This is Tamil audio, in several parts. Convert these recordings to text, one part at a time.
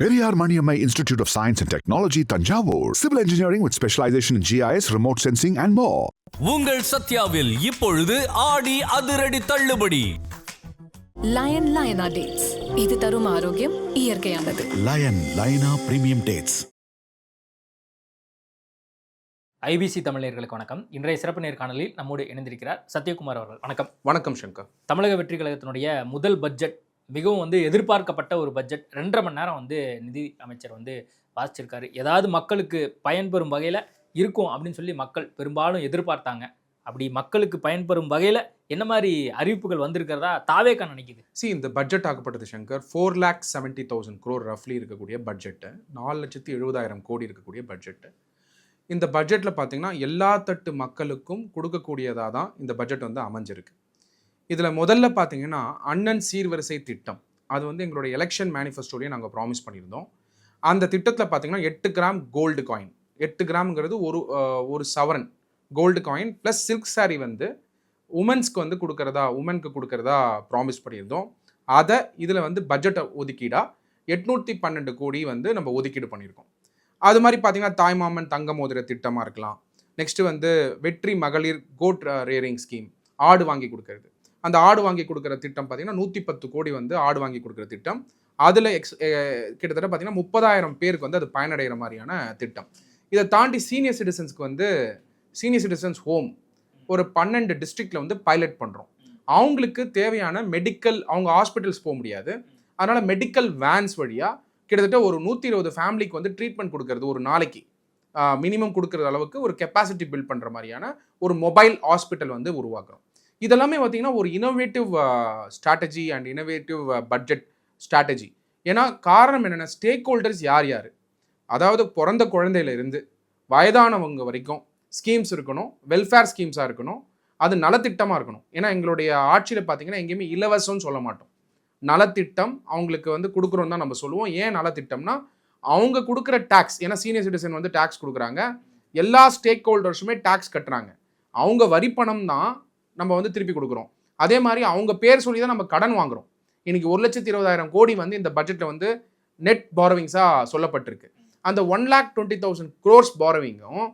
Periyar Maniammai Institute of Science and Technology, Tanjavur. Civil engineering with specialization in GIS, remote sensing and more. உங்கள் சத்யாவில் இப்பொழுது ஆடி அதிரடி தள்ளுபடி. லயனா டேட்ஸ், இது தரும் ஆரோக்கியம் இயற்கையானது. லயனா பிரீமியம் டேட்ஸ். ஐபிசி தமிழர்களுக்கு வணக்கம். இன்றைய சிறப்பு நேர்காணலில் நம்மோடு இணைந்திருக்கிறார் சத்யகுமார் அவர்கள். வணக்கம். வணக்கம் சங்கர். தமிழக வெற்றி கழகத்தினுடைய முதல் பட்ஜெட் மிகவும் எதிர்பார்க்கப்பட்ட ஒரு பட்ஜெட். 2.5 மணி நேரம் நிதி அமைச்சர் வாசிச்சிருக்காரு. ஏதாவது மக்களுக்கு பயன்பெறும் வகையில் இருக்கும் அப்படின்னு சொல்லி மக்கள் பெரும்பாலும் எதிர்பார்த்தாங்க. அப்படி மக்களுக்கு பயன்பெறும் வகையில் என்ன மாதிரி அறிவிப்புகள் வந்திருக்கிறதா தாவேக்கா நினைக்குது? இந்த பட்ஜெட் ஆகப்பட்டது சங்கர் 4,70,000 crore ரஃப்லி இருக்கக்கூடிய பட்ஜெட்டு, 4,70,000 கோடி இருக்கக்கூடிய பட்ஜெட்டு. இந்த பட்ஜெட்டில் பார்த்தீங்கன்னா எல்லா தட்டு மக்களுக்கும் கொடுக்கக்கூடியதாக தான் இந்த பட்ஜெட் அமைஞ்சிருக்கு. இதில் முதல்ல பார்த்தீங்கன்னா அண்ணன் சீர்வரிசை திட்டம், அது எங்களுடைய எலெக்ஷன் மேனிஃபெஸ்டோலேயே நாங்கள் ப்ராமிஸ் பண்ணியிருந்தோம். அந்த திட்டத்தில் பார்த்தீங்கன்னா 8 கிராம் கோல்டு காயின், 8 கிராம்ங்கிறது ஒரு சவரன் gold coin plus silk sari உமன்ஸ்க்கு உமனுக்கு கொடுக்கறதா ப்ராமிஸ் பண்ணியிருந்தோம். அதை இதில் பட்ஜெட்டை ஒதுக்கீடாக 812 கோடி நம்ம ஒதுக்கீடு பண்ணியிருக்கோம். அது மாதிரி பார்த்தீங்கன்னா தாய்மாமன் தங்க மோதிர திட்டமாக இருக்கலாம். நெக்ஸ்ட்டு வெற்றி மகளிர் கோட் ரேரிங் ஸ்கீம், ஆடு வாங்கி கொடுக்கறது. அந்த ஆடு வாங்கி கொடுக்குற திட்டம் பார்த்தீங்கன்னா 110 கோடி ஆடு வாங்கி கொடுக்குற திட்டம். அதில் கிட்டத்தட்ட பார்த்தீங்கன்னா 30,000 பேருக்கு அது பயனடைகிற மாதிரியான திட்டம். இதை தாண்டி சீனியர் சிட்டிசன்ஸ்க்கு சீனியர் சிட்டிசன்ஸ் ஹோம் ஒரு 12 டிஸ்ட்ரிக்டில் பைலட் பண்ணுறோம். அவங்களுக்கு தேவையான மெடிக்கல், அவங்க ஹாஸ்பிட்டல்ஸ் போக முடியாது, அதனால் மெடிக்கல் வேன்ஸ் வழியாக கிட்டத்தட்ட ஒரு 120 ஃபேமிலிக்கு ட்ரீட்மெண்ட் கொடுக்கறது, ஒரு நாளைக்கு மினிமம் கொடுக்குற அளவுக்கு ஒரு கெப்பாசிட்டி பில்ட் பண்ணுற மாதிரியான ஒரு மொபைல் ஹாஸ்பிட்டல் உருவாக்குறோம். இதெல்லாமே பார்த்தீங்கன்னா ஒரு innovative strategy and innovative budget strategy. ஏன்னா காரணம் என்னென்னா, ஸ்டேக் ஹோல்டர்ஸ் யார், அதாவது பிறந்த குழந்தையிலிருந்து வயதானவங்க வரைக்கும் ஸ்கீம்ஸ் இருக்கணும், வெல்ஃபேர் ஸ்கீம்ஸாக இருக்கணும், அது நலத்திட்டமாக இருக்கணும். ஏன்னா எங்களுடைய ஆட்சியில் பார்த்தீங்கன்னா எங்கேயுமே இலவசம்னு சொல்ல மாட்டோம், நலத்திட்டம் அவங்களுக்கு கொடுக்குறோம் தான் நம்ம சொல்லுவோம். ஏன் நலத்திட்டம்னா அவங்க கொடுக்குற டேக்ஸ், ஏன்னா சீனியர் சிட்டிசன் டேக்ஸ் கொடுக்குறாங்க, எல்லா ஸ்டேக் ஹோல்டர்ஸுமே டேக்ஸ் கட்டுறாங்க, அவங்க வரி பணம் தான் நம்ம திருப்பி கொடுக்குறோம். அதே மாதிரி அவங்க பேர் சொல்லி தான் நம்ம கடன் வாங்குறோம். இன்னைக்கு 1,20,000 கோடி இந்த பட்ஜெட்டில் நெட் பாரோவிங்ஸாக சொல்லப்பட்டிருக்கு. அந்த 1,20,000 crores பாரோவிங்கும்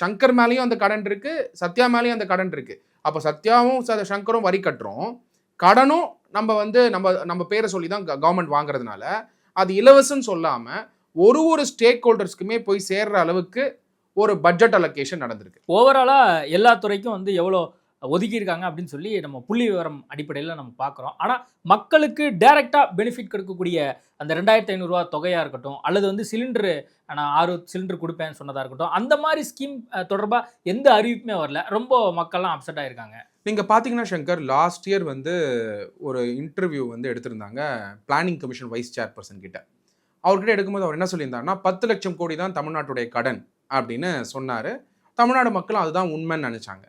சங்கர் மேலேயும் அந்த கடன் இருக்கு, சத்யா மேலேயும் அந்த கடன் இருக்கு. அப்போ சத்யாவும் சங்கரும் வரி கட்டுறோம், கடனும் நம்ம பேரை சொல்லி தான் கவர்மெண்ட் வாங்குறதுனால அது இலவசம் சொல்லாமல் ஒரு ஸ்டேக் ஹோல்டர்ஸ்க்குமே போய் சேர்ற அளவுக்கு ஒரு பட்ஜெட் அலோகேஷன் நடந்திருக்கு. ஓவராலாக எல்லா துறைக்கும் எவ்வளோ ஒதுக்கியிருக்காங்க அப்படின்னு சொல்லி நம்ம புள்ளி விவரம் அடிப்படையில் நம்ம பார்க்குறோம். ஆனால் மக்களுக்கு டைரெக்டாக பெனிஃபிட் கொடுக்கக்கூடிய அந்த 2,500 ரூபா தொகையாக இருக்கட்டும், அல்லது சிலிண்டரு நான் 6 சிலிண்டர் கொடுப்பேன்னு சொன்னதாக இருக்கட்டும், அந்த மாதிரி ஸ்கீம் தொடர்பாக எந்த அறிவிப்புமே வரல. ரொம்ப மக்கள்லாம் அப்செட் ஆகிருக்காங்க. நீங்கள் பார்த்தீங்கன்னா சங்கர், லாஸ்ட் இயர் ஒரு இன்டர்வியூ எடுத்திருந்தாங்க பிளானிங் கமிஷன் வைஸ் சேர்பர்சன் கிட்ட. அவர்கிட்ட எடுக்கும்போது அவர் என்ன சொல்லியிருந்தாருன்னா 10 லட்சம் கோடி தான் தமிழ்நாட்டுடைய கடன் அப்படின்னு சொன்னார். தமிழ்நாடு மக்களும் அதுதான் உண்மைன்னு நினச்சாங்க.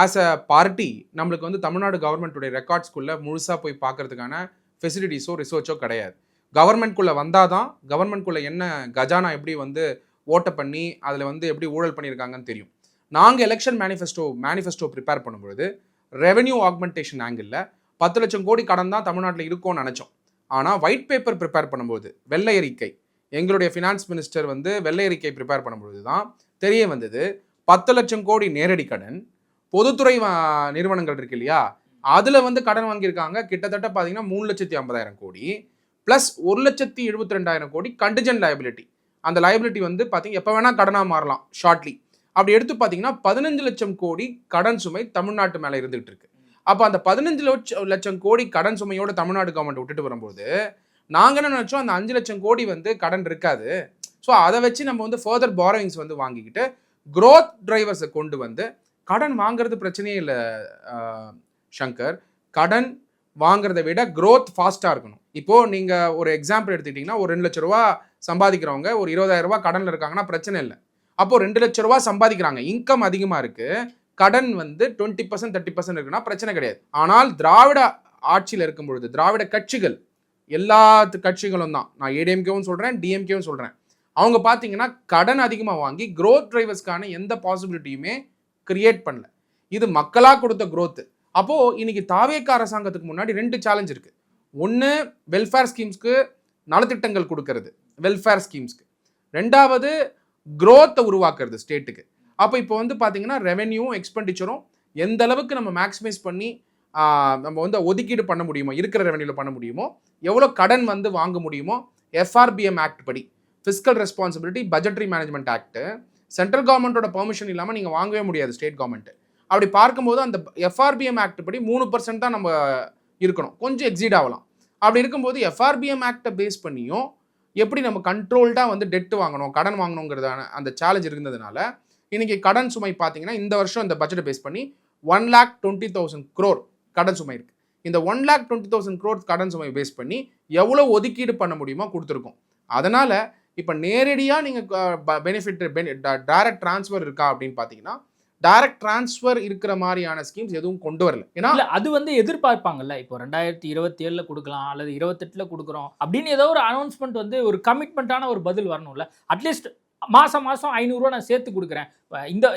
ஆஸ் அ பார்ட்டி நம்மளுக்கு தமிழ்நாடு கவர்மெண்ட்டுடைய ரெக்கார்ட்ஸ்குள்ளே முழுசாக போய் பார்க்கறதுக்கான ஃபெசிலிட்டிஸோ ரிசர்ச்சோ கிடையாது. கவர்மெண்ட்குள்ளே வந்தால் தான் கவர்மெண்ட்குள்ளே என்ன கஜானா எப்படி ஓட்டை பண்ணி அதில் எப்படி ஊழல் பண்ணியிருக்காங்கன்னு தெரியும். நாங்கள் எலெக்ஷன் மேனிஃபெஸ்டோ ப்ரிப்பேர் பண்ணும்பொழுது ரெவென்யூ ஆக்மெண்டேஷன் ஆங்கிளில் 10 லட்சம் கோடி கடன் தான் தமிழ்நாட்டில் இருக்கும்னு நினச்சோம். ஆனால் ஒயிட் பேப்பர் ப்ரிப்பேர் பண்ணும்போது, வெள்ளை அறிக்கை, எங்களுடைய ஃபினான்ஸ் மினிஸ்டர் வெள்ளை அறிக்கை ப்ரிப்பேர் பண்ணும்பொழுது தான் தெரிய வந்தது 10 லட்சம் கோடி நேரடி கடன், பொதுத்துறை நிறுவனங்கள் இருக்கு இல்லையா, அதில் கடன் வாங்கியிருக்காங்க கிட்டத்தட்ட பார்த்தீங்கன்னா 3,50,000 கோடி ப்ளஸ் 1,72,000 கோடி கண்டிஜென்ட் லயபிலிட்டி. அந்த லயபிலிட்டி பார்த்தீங்கன்னா எப்போ வேணால் கடனாக மாறலாம் ஷார்ட்லி. அப்படி எடுத்து பார்த்தீங்கன்னா 15 லட்சம் கோடி கடன் சுமை தமிழ்நாட்டு மேலே இருந்துகிட்டு இருக்கு. அப்போ அந்த 15 லட்சம் கோடி கடன் சுமையோட தமிழ்நாடு கவர்மெண்ட் விட்டுட்டு வரும்போது நாங்கள் என்ன நினச்சோம், அந்த 5 லட்சம் கோடி கடன் இருக்காது. ஸோ அதை வச்சு நம்ம ஃபர்தர் பாரோவிங்ஸ் வாங்கிக்கிட்டு க்ரோத் டிரைவர்ஸை கொண்டு கடன் வாங்குறது பிரச்சனையே இல்லை சங்கர். கடன் வாங்குறதை விட க்ரோத் ஃபாஸ்ட்டாக இருக்கணும். இப்போது நீங்கள் ஒரு எக்ஸாம்பிள் எடுத்துக்கிட்டிங்கன்னா, ஒரு 2 லட்ச ரூபா சம்பாதிக்கிறவங்க ஒரு 20,000 ரூபா கடனில் இருக்காங்கன்னா பிரச்சனை இல்லை. அப்போது 2 லட்ச ரூபா சம்பாதிக்கிறாங்க, இன்கம் அதிகமாக இருக்குது, கடன் 20% 30% இருக்குன்னா பிரச்சனை கிடையாது. ஆனால் திராவிட ஆட்சியில் இருக்கும் பொழுது திராவிட கட்சிகள், எல்லா கட்சிகளும் தான், நான் ஏடிஎம்கேவும் சொல்கிறேன், டிஎம்கேவும் சொல்கிறேன், அவங்க பார்த்தீங்கன்னா கடன் அதிகமாக வாங்கி க்ரோத் டிரைவர்ஸ்க்கான எந்த பாசிபிலிட்டியுமே கிரியேட் பண்ணல. இது மக்களாக கொடுத்த க்ரோத்து. அப்போது இன்னைக்கு தாவேக்கா அரசாங்கத்துக்கு முன்னாடி 2 சேலஞ்ச் இருக்குது. ஒன்று, வெல்ஃபேர் ஸ்கீம்ஸ்க்கு நலத்திட்டங்கள் கொடுக்கறது வெல்ஃபேர் ஸ்கீம்ஸ்க்கு. ரெண்டாவது growth உருவாக்குறது ஸ்டேட்டுக்கு. அப்போ இப்போ வந்து பார்த்தீங்கன்னா ரெவென்யூவும் எக்ஸ்பெண்டிச்சரும் எந்த அளவுக்கு நம்ம மேக்ஸிமைஸ் பண்ணி நம்ம வந்து ஒதுக்கீடு பண்ண முடியுமோ, இருக்கிற ரெவென்யூவில் பண்ண முடியுமோ, எவ்வளோ கடன் வந்து வாங்க முடியுமோ, FRBM ஆக்ட் படி, fiscal responsibility budgetary management act, central கவர்மெண்ட்டோட பெர்மிஷன் இல்லாமல் நீங்கள் வாங்கவே முடியாது ஸ்டேட் கவர்மெண்ட். அப்படி பார்க்கும்போது அந்த FRBM ஆக்ட் படி 3% தான் நம்ம இருக்கணும், கொஞ்சம் எக்ஸீட் ஆகலாம். அப்படி இருக்கும்போது FRBM ஆக்டை பேஸ் பண்ணியும் எப்படி நம்ம கண்ட்ரோல்டாக வந்து டெட்டு வாங்கணும், கடன் வாங்கணுங்கிறதான அந்த சேலஞ்ச் இருந்ததுனால இன்னைக்கு கடன் சுமை பார்த்தீங்கன்னா இந்த வருஷம் இந்த பட்ஜெட்டை பேஸ் பண்ணி 1,20,000 crore கடன் சுமை இருக்கு. இந்த 1,20,000 crore கடன் சுமை பேஸ் பண்ணி எவ்வளோ ஒதுக்கீடு பண்ண முடியுமோ கொடுத்துருக்கோம். அதனால இப்போ நேரடியாக நீங்கள் பெனிஃபிட் டைரக்ட் டிரான்ஸ்ஃபர் இருக்கா அப்படின்னு பார்த்தீங்கன்னா டைரக்ட் டிரான்ஸ்ஃபர் இருக்கிற மாதிரியான ஸ்கீம்ஸ் எதுவும் கொண்டு வரல. ஏன்னா அது வந்து எதிர்பார்ப்பாங்கல்ல, இப்போ 2027 கொடுக்கலாம் அல்லது 28 கொடுக்குறோம் அப்படின்னு ஏதோ ஒரு அனௌன்ஸ்மெண்ட் வந்து ஒரு கமிட்மெண்ட்டான ஒரு பதில் வரணும்ல. அட்லீஸ்ட் மாதம் 500 நான் சேர்த்து கொடுக்குறேன்,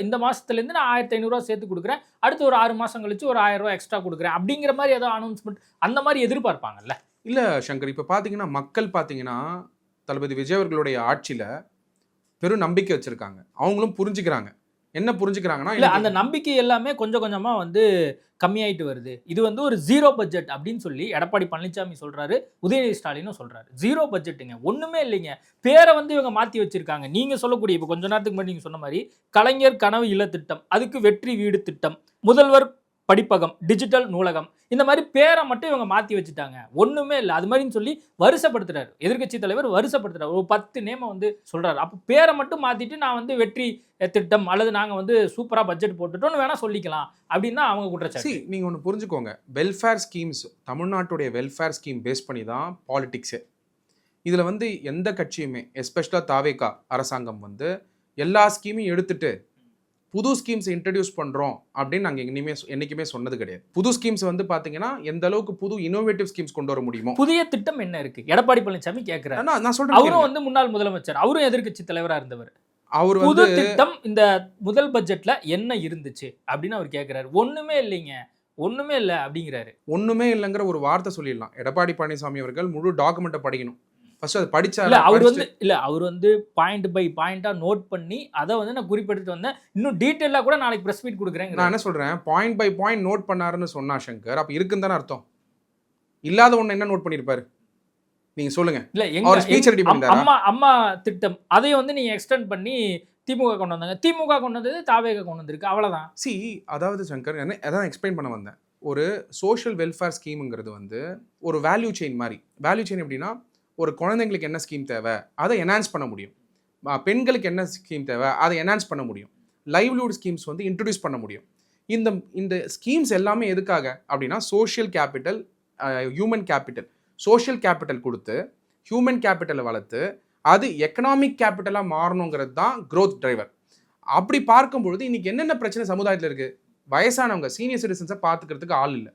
இந்த மாதத்துலேருந்து நான் 1,500 சேர்த்து கொடுக்குறேன், அடுத்து ஒரு 6 மாதம் கழிச்சு ஒரு 1000 எக்ஸ்ட்ரா கொடுக்குறேன் அப்படிங்கிற மாதிரி ஏதோ அனௌன்ஸ்மெண்ட் அந்த மாதிரி எதிர்பார்ப்பாங்கல்ல. இல்லை சங்கர், இப்போ பார்த்தீங்கன்னா மக்கள் பார்த்தீங்கன்னா தளபதி விஜய் அவர்களுடைய ஆட்சியில் பெரும் நம்பிக்கை வச்சுருக்காங்க. அவங்களும் புரிஞ்சுக்கிறாங்க. என்ன புரிஞ்சுக்கிறாங்கன்னா, இல்லை அந்த நம்பிக்கை எல்லாமே கொஞ்சம் கொஞ்சமாக வந்து கம்மியாயிட்டு வருது. இது வந்து ஒரு ஜீரோ பட்ஜெட் அப்படின்னு சொல்லி எடப்பாடி பழனிசாமி சொல்கிறாரு, உதயநிதி ஸ்டாலினும் சொல்கிறாரு. ஜீரோ பட்ஜெட்டுங்க, ஒன்றுமே இல்லைங்க. பேரை வந்து இவங்க மாற்றி வச்சுருக்காங்க. நீங்கள் சொல்லக்கூடிய இப்போ கொஞ்ச நேரத்துக்கு முன்னாடி நீங்கள் சொன்ன மாதிரி கலைஞர் கனவு இல்ல திட்டம், அதுக்கு வெற்றி வீடு திட்டம், முதல்வர் படிப்பகம், டிஜிட்டல் நூலகம், இந்த மாதிரி பேரை மட்டும் இவங்க மாற்றி வச்சுட்டாங்க. ஒன்றுமே இல்லை அது மாதிரின்னு சொல்லி வருஷப்படுத்துறாரு. எதிர்க்கட்சி தலைவர் வருஷப்படுத்துறாரு. ஒரு 10 நேமை வந்து சொல்கிறாரு. அப்போ பேரை மட்டும் மாற்றிட்டு நான் வந்து வெற்றி திட்டம் அல்லது நாங்கள் வந்து சூப்பராக பட்ஜெட் போட்டுட்டோன்னு வேணால் சொல்லிக்கலாம் அப்படின்னு தான் அவங்க குற்றச்சாட்டு. நீங்கள் ஒன்று புரிஞ்சுக்கோங்க, வெல்ஃபேர் ஸ்கீம்ஸ், தமிழ்நாட்டுடைய வெல்ஃபேர் ஸ்கீம் பேஸ் பண்ணி தான் பாலிடிக்ஸே. இதில் வந்து எந்த கட்சியுமே, எஸ்பெஷலாக தாவேகா அரசாங்கம் வந்து எல்லா ஸ்கீமையும் எடுத்துட்டு புது ஸ்கீம்ஸ் இன்ட்ரடியூஸ் பண்ணுறோம் அப்படின்னு நாங்கள் என்னைக்குமே சொன்னது கிடையாது. புது ஸ்கீம்ஸ் வந்து பார்த்தீங்கன்னா எந்த அளவுக்கு புது இனோவேட்டிவ் ஸ்கீம்ஸ் கொண்டு வர முடியுமோ. புதிய திட்டம் என்ன இருக்கு எடப்பாடி பழனிசாமி கேட்கிறாரு. நான் சொல்றேன், அவரும் வந்து முன்னாள் முதலமைச்சர், அவரும் எதிர்க்கட்சி தலைவராக இருந்தவர். அவர் புது வந்து திட்டம் இந்த முதல் பட்ஜெட்ல என்ன இருந்துச்சு அப்படின்னு அவர் கேட்கிறாரு. ஒண்ணுமே இல்லைங்க, ஒண்ணுமே இல்லை அப்படிங்கிறாரு. ஒண்ணுமே இல்லைங்கிற ஒரு வார்த்தை சொல்லிடலாம். எடப்பாடி பழனிசாமி அவர்கள் முழு டாக்குமெண்ட்டை படிக்கணும். ஃபர்ஸ்ட் அது படிச்சா அவர் வந்து பாயிண்ட் பை பாயிண்டா நோட் பண்ணி அதை வந்து நான் குறிப்பிட்டு வந்தேன். இன்னும் டீட்டெயிலாக கூட நாளைக்கு பிரஸ் மீட் கொடுக்குறேன். நான் என்ன சொல்றேன், பாயிண்ட் பை பாயிண்ட் நோட் பண்ணாருன்னு சொன்னா சங்கர், அப்ப இருக்குன்னு தானே அர்த்தம். இல்லாத ஒண்ணு என்ன நோட் பண்ணிருப்பாரு நீங்க சொல்லுங்க. இல்ல அவர் ஸ்பீச் ரெடி பண்ணாரா? அம்மா திட்டம் அதையும் வந்து நீங்க எக்ஸ்டெண்ட் பண்ணி திமுக கொண்டு வந்தாங்க. திமுக கொண்டு வந்தது தாவேக கொண்டு வந்திருக்கு, அவ்வளவுதான். அதாவது சங்கர் அதான் எக்ஸ்பிளைன் பண்ண வந்தேன். ஒரு சோஷியல் வெல்ஃபேர் ஸ்கீம்ங்கிறது வந்து ஒரு வேல்யூ செயின் மாதிரி. வேல்யூ செயின் எப்படின்னா, ஒரு குழந்தைங்களுக்கு என்ன ஸ்கீம் தேவை அதை என்ஹான்ஸ் பண்ண முடியும், பெண்களுக்கு என்ன ஸ்கீம் தேவை அதை என்ஹான்ஸ் பண்ண முடியும், லைவ்லிஹுட் ஸ்கீம்ஸ் வந்து இன்ட்ரடியூஸ் பண்ண முடியும். இந்த ஸ்கீம்ஸ் எல்லாமே எதுக்காக அப்படின்னா social capital, human capital. Social capital கொடுத்து ஹியூமன் கேபிட்டலை வளர்த்து அது எக்கனாமிக் கேபிட்டலாக மாறணுங்கிறது தான் க்ரோத் டிரைவர். அப்படி பார்க்கும்பொழுது இன்னைக்கு என்னென்ன பிரச்சனை சமுதாயத்தில் இருக்குது, வயசானவங்க சீனியர் சிட்டிசன்ஸை பார்த்துக்கிறதுக்கு ஆள் இல்லை,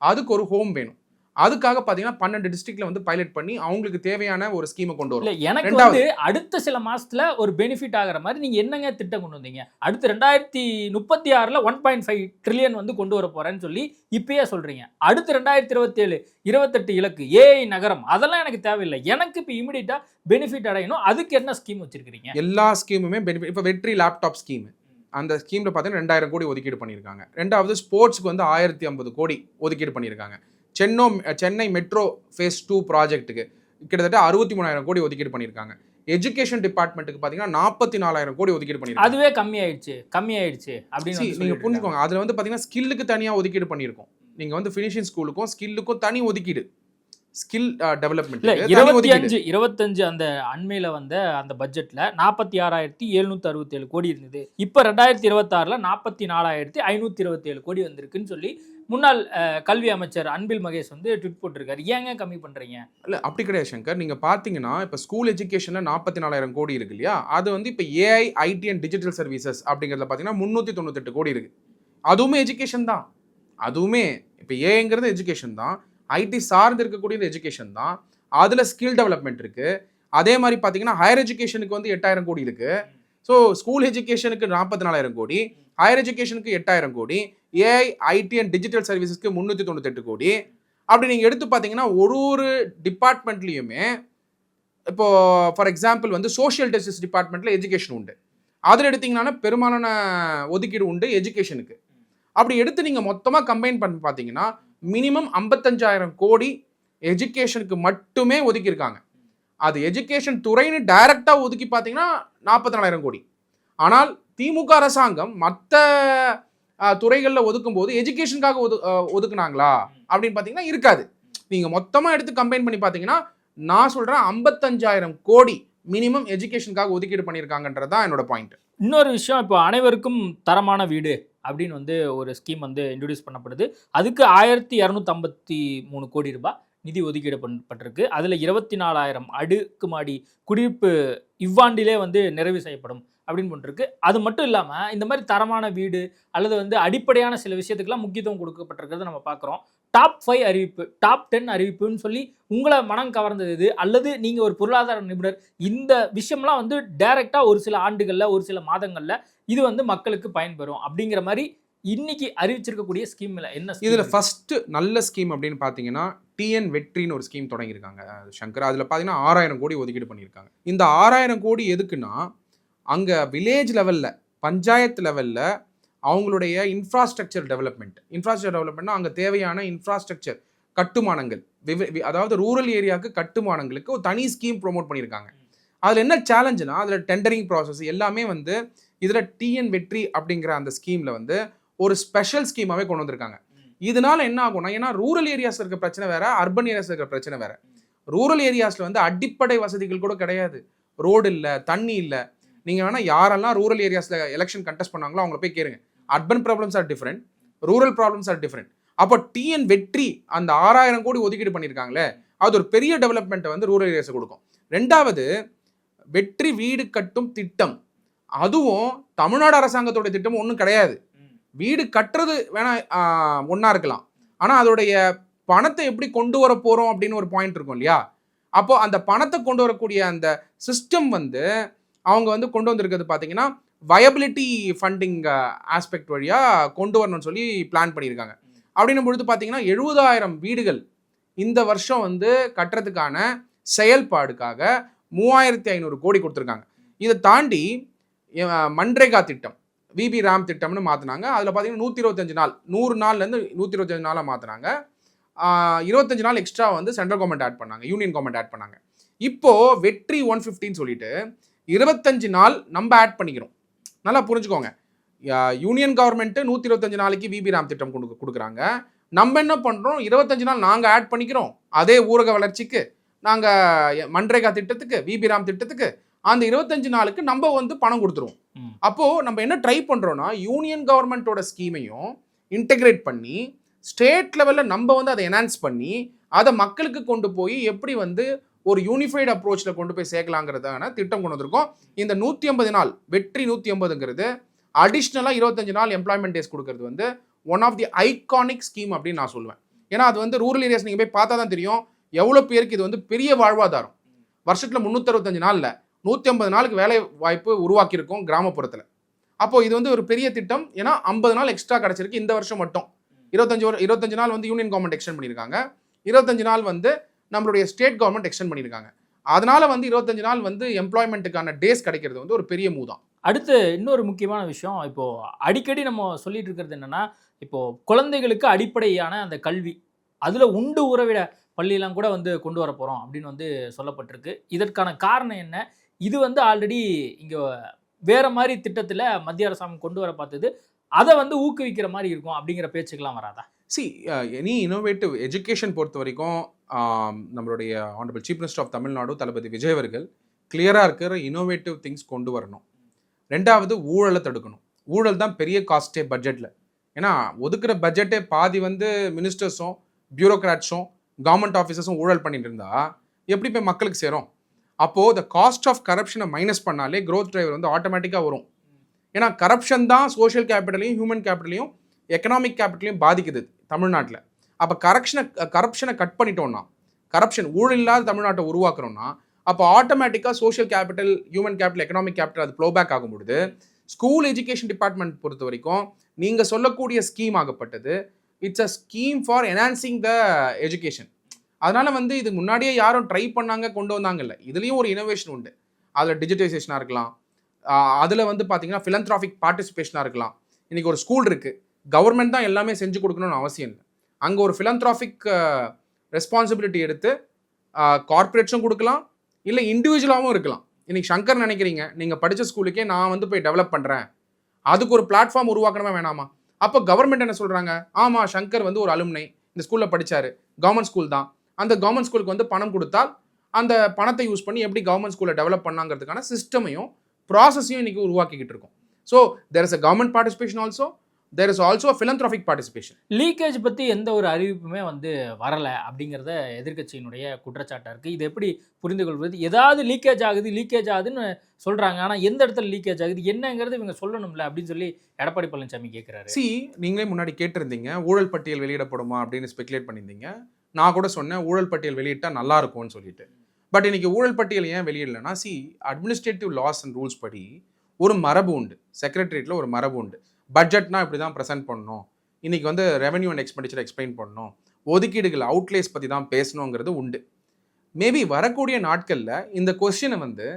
அதுக்கு ஒரு ஹோம் வேணும். அதுக்காக பார்த்தீங்கன்னா 12 டிஸ்ட்ரிக்ட்ல வந்து பைலட் பண்ணி அவங்களுக்கு தேவையான ஒரு ஸ்கீமை கொண்டு வரும். எனக்கு வந்து அடுத்த சில மாசத்துல ஒரு பெனிஃபிட் ஆகிற மாதிரி நீங்க என்னங்க திட்டம் கொண்டு வந்தீங்க? அடுத்து 2036 1.5 ட்ரில்லியன் வந்து கொண்டு வர போறேன்னு சொல்லி இப்பயே சொல்றீங்க. அடுத்து 2027 28 இலக்கு ஏஐ நகரம் அதெல்லாம் எனக்கு தேவையில்லை. எனக்கு இப்போ இமிடியேட்டா பெனிஃபிட் அடையணும். அதுக்கு என்ன ஸ்கீம் வச்சிருக்கீங்க? எல்லா ஸ்கீமுமே பெனிஃபிட். இப்போ வெற்றி லேப்டாப் ஸ்கீம், அந்த ஸ்கீம்ல பார்த்தீங்கன்னா 2000 கோடி ஒதுக்கீடு பண்ணியிருக்காங்க. ரெண்டாவது ஸ்போர்ட்ஸ்க்கு வந்து 1050 கோடி ஒதுக்கீடு பண்ணியிருக்காங்க. சென்னை மெட்ரோ ஃபேஸ் 2 ப்ராஜெக்ட்டுக்கு கிட்டத்தட்ட 63,000 கோடி ஒதுக்கீடு பண்ணியிருக்காங்க. எஜுகேஷன் டிபார்ட்மெண்ட்டுக்கு பார்த்தீங்கன்னா 44,000 கோடி ஒதுக்கீடு பண்ணியிருக்காங்க. அதுவே கம்மியாயிடுச்சு அப்படின்னு நீங்கள் புரிஞ்சுக்கோங்க. அதில் வந்து பார்த்தீங்கன்னா ஸ்கில்லுக்கு தனியாக ஒதுக்கீடு பண்ணியிருக்கோம். நீங்கள் வந்து ஃபினிஷிங் ஸ்கூலுக்கும் ஸ்கில்லுக்கும் தனி ஒதுக்கீடு, ஸ்கில் டெவலப்மெண்ட் 25 அந்த அண்மையில வந்த அந்த பட்ஜெட்ல 46,767 கோடி இருந்தது. இப்ப 2026 44,527 கோடி வந்திருக்குன்னு சொல்லி முன்னாள் கல்வி அமைச்சர் அன்பில் மகேஷ் வந்து ட்வீட் போட்டிருக்காரு. ஏங்க கம்மி பண்றீங்க? இல்ல அப்படி கிடையாது சங்கர். நீங்க பாத்தீங்கன்னா இப்ப ஸ்கூல் எஜுகேஷன்ல 44,000 கோடி இருக்கு இல்லையா, அது வந்து இப்ப AI IT and digital services அப்படிங்கிறதுல பாத்தீங்கன்னா 398 கோடி இருக்கு. அதுவுமே எஜுகேஷன் தான். அதுவுமே இப்ப ஏஐங்கிறது எஜுகேஷன் தான், ஐடி சார்ந்து இருக்கக்கூடிய எஜுகேஷன் தான். அதுல ஸ்கில் டெவலப்மெண்ட் இருக்கு. அதே மாதிரி பார்த்தீங்கன்னா ஹையர் எஜுகேஷனுக்கு வந்து 8,000 கோடி இருக்கு. ஸோ ஸ்கூல் எஜுகேஷனுக்கு 44,000 கோடி, ஹையர் எஜுகேஷனுக்கு 8,000 கோடி, ஏஐ ஐடி அண்ட் டிஜிட்டல் சர்வீசஸ்க்கு 398 கோடி. அப்படி நீங்கள் எடுத்து பார்த்தீங்கன்னா ஒரு டிபார்ட்மெண்ட்லேயுமே இப்போ ஃபார் எக்ஸாம்பிள் வந்து சோஷியல் ஜஸ்டிஸ் டிபார்ட்மெண்ட்டில் எஜுகேஷன் உண்டு, அதில் எடுத்திங்கன்னா பெரும்பாலான ஒதுக்கீடு உண்டு எஜுகேஷனுக்கு. அப்படி எடுத்து நீங்கள் மொத்தமாக கம்பைன் பண்ணி பார்த்தீங்கன்னா மினிமம் 55,000 கோடி எஜுகேஷனுக்கு மட்டுமே ஒதுக்கியிருக்காங்க. அது எஜுகேஷன் துறைன்னு டைரக்டாக ஒதுக்கி பார்த்தீங்கன்னா 44,000 கோடி. ஆனால் திமுக அரசாங்கம் மற்ற துறைகளில் ஒதுக்கும் போது எஜுகேஷனுக்காக ஒதுக்குனாங்களா அப்படின்னு பார்த்தீங்கன்னா இருக்காது. நீங்கள் மொத்தமாக எடுத்து கம்பைன் பண்ணி பார்த்தீங்கன்னா நான் சொல்கிறேன் 55,000 கோடி மினிமம் எஜுகேஷனுக்காக ஒதுக்கீடு பண்ணியிருக்காங்கன்றது தான் என்னோட பாயிண்ட். இன்னொரு விஷயம், இப்போ அனைவருக்கும் தரமான வீடு அப்படின்னு வந்து ஒரு ஸ்கீம் வந்து இன்ட்ரடியூஸ் பண்ணப்படுது. அதுக்கு 1253 கோடி ரூபாய் நிதி ஒதுக்கீடு பண்ணப்பட்டிருக்கு. அதில் 24,000 அடுக்குமாடி குடியிருப்பு இவ்வாண்டிலே வந்து நிறைவு செய்யப்படும் அப்படின்னு பண்ணிருக்கு. அது மட்டும் இல்லாமல் இந்த மாதிரி தரமான வீடு அல்லது வந்து அடிப்படையான சில விஷயத்துக்கெல்லாம் முக்கியத்துவம் கொடுக்கப்பட்டிருக்கிறத நம்ம பார்க்குறோம். டாப் 5 அறிவிப்பு, டாப் 10 அறிவிப்புன்னு சொல்லி உங்களை மனம் கவர்ந்தது இது, அல்லது நீங்கள் ஒரு பொருளாதார நிபுணர், இந்த விஷயம்லாம் வந்து டைரெக்டாக ஒரு சில ஆண்டுகளில் ஒரு சில மாதங்களில் இது வந்து மக்களுக்கு பயன்பெறும் அப்படிங்கிற மாதிரி இன்னைக்கு அறிவிச்சிருக்கக்கூடிய ஸ்கீம்ல என்ன இதில் ஃபர்ஸ்ட் நல்ல ஸ்கீம் அப்படின்னு பார்த்தீங்கன்னா டிஎன் வெற்றின்னு ஒரு ஸ்கீம் தொடங்கியிருக்காங்க சங்கர். அதில் பார்த்தீங்கன்னா 6,000 கோடி ஒதுக்கீடு பண்ணியிருக்காங்க. இந்த 6,000 கோடி எதுக்குன்னா அங்கே வில்லேஜ் லெவலில் பஞ்சாயத்து லெவலில் அவங்களுடைய இன்ஃப்ராஸ்ட்ரக்சர் டெவலப்மெண்ட்னா அங்கே தேவையான இன்ஃப்ராஸ்ட்ரக்சர் கட்டுமானங்கள், அதாவது ரூரல் ஏரியாவுக்கு கட்டுமானங்களுக்கு ஒரு தனி ஸ்கீம் ப்ரொமோட் பண்ணியிருக்காங்க. அதில் என்ன சேலஞ்சுனா அதில் டெண்டரிங் ப்ராசஸ் எல்லாமே வந்து இதில் டிஎன் வெற்றி அப்படிங்கிற அந்த ஸ்கீமில் வந்து ஒரு ஸ்பெஷல் ஸ்கீமாகவே கொண்டு வந்திருக்காங்க. இதனால என்ன ஆகும்னா, ஏன்னா ரூரல் ஏரியாஸில் இருக்க பிரச்சனை வேற, அர்பன் ஏரியாஸில் இருக்கிற பிரச்சனை வேற. ரூரல் ஏரியாஸில் வந்து அடிப்படை வசதிகள் கூட கிடையாது, ரோடு இல்லை, தண்ணி இல்லை. நீங்கள் வேணால் யாரெல்லாம் ரூரல் ஏரியாஸில் எலெக்ஷன் கண்டெஸ்ட் பண்ணாங்களோ அவங்கள போய் கேளுங்க. Urban problems are different, rural problems are different. அப்போ டிஎன் வெற்றி அந்த 6,000 கோடி ஒதுக்கீடு பண்ணியிருக்காங்களே, அது ஒரு பெரிய டெவலப்மெண்ட்டை வந்து ரூரல் ஏரியாஸை கொடுக்கும். ரெண்டாவது, வெற்றி வீடு கட்டும் திட்டம், அதுவும் தமிழ்நாடு அரசாங்கத்தோட திட்டம் ஒன்றும் கிடையாது. வீடு கட்டுறது வேணா ஒன்றா இருக்கலாம், ஆனால் அதோடைய பணத்தை எப்படி கொண்டு வர போகிறோம் அப்படின்னு ஒரு பாயிண்ட் இருக்கும் இல்லையா? அப்போ அந்த பணத்தை கொண்டு வரக்கூடிய அந்த சிஸ்டம் வந்து அவங்க வந்து கொண்டு வந்திருக்கிறது பார்த்தீங்கன்னா வயபிலிட்டி ஃபண்டிங் ஆஸ்பெக்ட் வழியாக கொண்டு வரணும்னு சொல்லி பிளான் பண்ணியிருக்காங்க. அப்படின்னும் பொழுது பார்த்தீங்கன்னா 70,000 வீடுகள் இந்த வருஷம் வந்து கட்டுறதுக்கான செயல்பாடுக்காக 3,500 கோடி கொடுத்துருக்காங்க. இதை தாண்டி மன்ரேகா திட்டம், விபி ராம் திட்டம்னு மாற்றினாங்க. அதில் பார்த்தீங்கன்னா 125 நாள், 100 நாள்லேருந்து 125 நாளாக மாற்றினாங்க. 25 நாள் எக்ஸ்ட்ரா வந்து சென்ட்ரல் கவர்மெண்ட் ஆட் பண்ணாங்க, யூனியன் கவர்மெண்ட் ஆட் பண்ணாங்க. இப்போது வெற்றி 150ன்னு சொல்லிட்டு 25 நாள் நம்ம ஆட் பண்ணிக்கிறோம். நல்லா புரிஞ்சுக்கோங்க, யூனியன் கவர்மெண்ட்டு 125 நாளைக்கு விபி ராம் திட்டம் கொடுக்குறாங்க. நம்ம என்ன பண்ணுறோம், 25 நாள் நாங்கள் ஆட் பண்ணிக்கிறோம். அதே ஊரக வளர்ச்சிக்கு, நாங்கள் மன்ரேகா திட்டத்துக்கு, விபி ராம் திட்டத்துக்கு அந்த 25 நாளுக்கு நம்ம வந்து பணம் கொடுத்துருவோம். அப்போது நம்ம என்ன ட்ரை பண்ணுறோன்னா, யூனியன் கவர்மெண்ட்டோட ஸ்கீமையும் இன்டெகிரேட் பண்ணி ஸ்டேட் லெவலில் நம்ம வந்து அதை என்ஹான்ஸ் பண்ணி அதை மக்களுக்கு கொண்டு போய் எப்படி வந்து ஒரு யூனிஃபைடு அப்ரோச்சில் கொண்டு போய் சேர்க்கலாங்கிறதான திட்டம் கொண்டு வந்திருக்கோம். இந்த 150 நாள் வெற்றி 150ங்கிறது அடிஷ்னலாக 25 நாள் எம்ப்ளாய்மெண்ட் டேஸ் கொடுக்கறது வந்து one of the iconic scheme அப்படின்னு நான் சொல்லுவேன். ஏன்னா அது வந்து ரூரல் ஏரியாஸ் நீங்கள் போய் பார்த்தா தான் தெரியும் எவ்வளோ பேருக்கு இது வந்து பெரிய வாழ்வாதாரம். வருஷத்தில் 365 நாளில் 150 நாளுக்கு வேலை வாய்ப்பு உருவாக்கியிருக்கோம் கிராமப்புறத்தில். அப்போது இது வந்து ஒரு பெரிய திட்டம். ஏன்னா 50 நாள் எக்ஸ்ட்ரா கிடச்சிருக்கு இந்த வருஷம் மட்டும். 25 நாள் வந்து யூனியன் கவர்மெண்ட் எக்ஸ்டெண்ட் பண்ணியிருக்காங்க, 25 நாள் வந்து நம்மளுடைய ஸ்டேட் கவர்மெண்ட் எக்ஸ்டெண்ட் பண்ணியிருக்காங்க. அதனால வந்து 25 நாள் வந்து எம்ப்ளாய்மெண்ட்டுக்கான டேஸ் கிடைக்கிறது வந்து ஒரு பெரிய மூதான். அடுத்து இன்னொரு முக்கியமான விஷயம், இப்போது அடிக்கடி நம்ம சொல்லிட்டு இருக்கிறது என்னென்னா, இப்போது குழந்தைகளுக்கு அடிப்படையான அந்த கல்வி, அதில் உண்டு உறவிட பள்ளியெல்லாம் கூட வந்து கொண்டு வர போகிறோம் அப்படின்னு வந்து சொல்லப்பட்டிருக்கு. இதற்கான காரணம் என்ன? இது வந்து ஆல்ரெடி இங்கே வேறு மாதிரி திட்டத்தில் மத்திய அரசாங்கம் கொண்டு வர பார்த்தது, அதை வந்து ஊக்குவிக்கிற மாதிரி இருக்கும் அப்படிங்கிற பேச்சுக்கெல்லாம் வராதா? எனி இன்னோவேட்டிவ் எஜுகேஷன் பொறுத்த வரைக்கும் நம்மளுடைய honourable chief minister of Tamil Nadu Thalapathy Vijay அவர்கள் கிளியராக இருக்கிற இன்னோவேட்டிவ் திங்ஸ் கொண்டு வரணும். ரெண்டாவது, ஊழலை தடுக்கணும். ஊழல் தான் பெரிய காஸ்ட்டே பட்ஜெட்டில். ஏன்னா ஒதுக்குற பட்ஜெட்டே பாதி வந்து மினிஸ்டர்ஸும் பியூரோக்ராட்ஸும் கவர்மெண்ட் ஆஃபீஸர்ஸும் ஊழல் பண்ணிட்டு இருந்தா எப்படி போய் மக்களுக்கு சேரும்? அப்போது த காஸ்ட் ஆஃப் கரப்ஷனை மைனஸ் பண்ணாலே க்ரோத் டிரைவர் வந்து ஆட்டோமேட்டிக்காக வரும். ஏன்னா கரப்ஷன் தான் சோஷியல் கேபிட்டலையும் ஹியூமன் கேபிட்டலையும் எக்கனாமிக் கேபிட்டலையும் பாதிக்குது தமிழ்நாட்டில். அப்போ கரப்ஷனை கட் பண்ணிட்டோம்னா, கரப்ஷன் ஊழல் இல்லாத தமிழ்நாட்டை உருவாக்குறோம்னா, அப்போ ஆட்டோமேட்டிக்காக social capital, human capital, economic capital அது ப்ளோபேக் ஆகும் பொழுது ஸ்கூல் எஜுகேஷன் டிபார்ட்மெண்ட் பொறுத்த வரைக்கும் நீங்கள் சொல்லக்கூடிய ஸ்கீம் ஆகப்பட்டது it's a scheme for enhancing the education. அதனால் வந்து இது முன்னாடியே யாரும் ட்ரை பண்ணாங்க கொண்டு வந்தாங்க இல்லை, இதுலேயும் ஒரு இனோவேஷன் உண்டு. அதில் டிஜிட்டைசேஷனாக இருக்கலாம், அதில் வந்து பார்த்தீங்கன்னா ஃபிலந்த்ராஃபிக் பார்ட்டிசிபேஷனாக இருக்கலாம். இன்றைக்கி ஒரு ஸ்கூல் இருக்குது, கவர்மெண்ட் தான் எல்லாமே செஞ்சு கொடுக்கணும்னு அவசியம் இல்லை. அங்கே ஒரு ஃபிலந்த்ராஃபிக் ரெஸ்பான்சிபிலிட்டி எடுத்து கார்ப்பரேட்ஸும் கொடுக்கலாம், இல்லை இண்டிவிஜுவலாகவும் இருக்கலாம். இன்றைக்கி சங்கர் நினைக்கிறீங்க, நீங்கள் படித்த ஸ்கூலுக்கே நான் வந்து போய் டெவலப் பண்ணுறேன், அதுக்கு ஒரு பிளாட்ஃபார்ம் உருவாக்கணுமா வேணாமா? அப்போ கவர்மெண்ட் என்ன சொல்கிறாங்க, ஆமாம் சங்கர் வந்து ஒரு அலுமினை, இந்த ஸ்கூலில் படித்தார், கவர்மெண்ட் ஸ்கூல் தான், அந்த கவர்மெண்ட் ஸ்கூலுக்கு வந்து பணம் கொடுத்தால் அந்த பணத்தை யூஸ் பண்ணி எப்படி கவர்மெண்ட் ஸ்கூலை டெவலப் பண்ணாங்கிறதுக்கான சிஸ்டமையும் ப்ராசஸையும் இன்றைக்கி உருவாக்கிக்கிட்டு இருக்கோம். So there is a government participation also, there is also philanthropic participation. Leakage பற்றி எந்த ஒரு அறிவிப்புமே வந்து வரலை அப்படிங்கிறத எதிர்க்கட்சியினுடைய குற்றச்சாட்டாக இருக்குது. இது எப்படி புரிந்து கொள்வது? ஏதாவது லீக்கேஜ் ஆகுதுன்னு சொல்கிறாங்க, ஆனால் எந்த இடத்துல லீக்கேஜ் ஆகுது என்னங்கிறது இவங்க சொல்லணும்ல அப்படின்னு சொல்லி எடப்பாடி பழனிசாமி கேட்குறாரு. நீங்களே முன்னாடி கேட்டிருந்தீங்க ஊழல் பட்டியல் வெளியிடப்படுமா அப்படின்னு ஸ்பெகுலேட் பண்ணியிருந்தீங்க. நான் கூட சொன்னேன் ஊழல் பட்டியல் வெளியிட்டால் நல்லா இருக்கும்னு சொல்லிட்டு. பட் இன்னைக்கு ஊழல் பட்டியல் ஏன் வெளியிடலைன்னா, அட்மினிஸ்ட்ரேட்டிவ் லாஸ் அண்ட் ரூல்ஸ் படி ஒரு மரபு உண்டு, செக்ரட்டரியேட்டில் ஒரு மரபு உண்டு. பட்ஜெட்னா இப்படி தான் ப்ரெசென்ட் பண்ணணும், இன்றைக்கி வந்து ரெவன்யூ அண்ட் எக்ஸ்பெண்டிச்சர் எக்ஸ்பிளைன் பண்ணணும், ஒதுக்கீடுகள் அவுட்லேஸ் பற்றி தான் பேசணுங்கிறது உண்டு. மேபி வரக்கூடிய நாட்களில் இந்த கொஸ்டினை வந்து